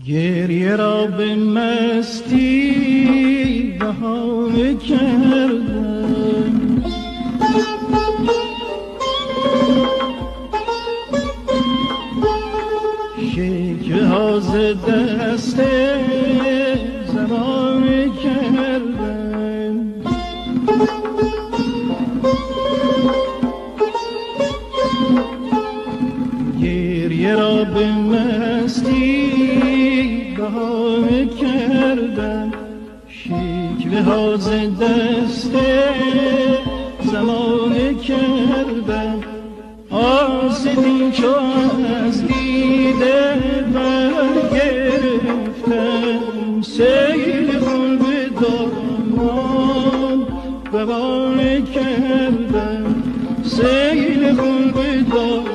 گریه را به مستی بهانه کردم، شکوه ها ز دست زمانه کردم. گریه را به مستی بهانه کردم، شکوه ها ز دست زمانه کردم. آسیبی چو از دیده برگرفتم، سیل خون به دامان روانه کردم، سیل خون به دامان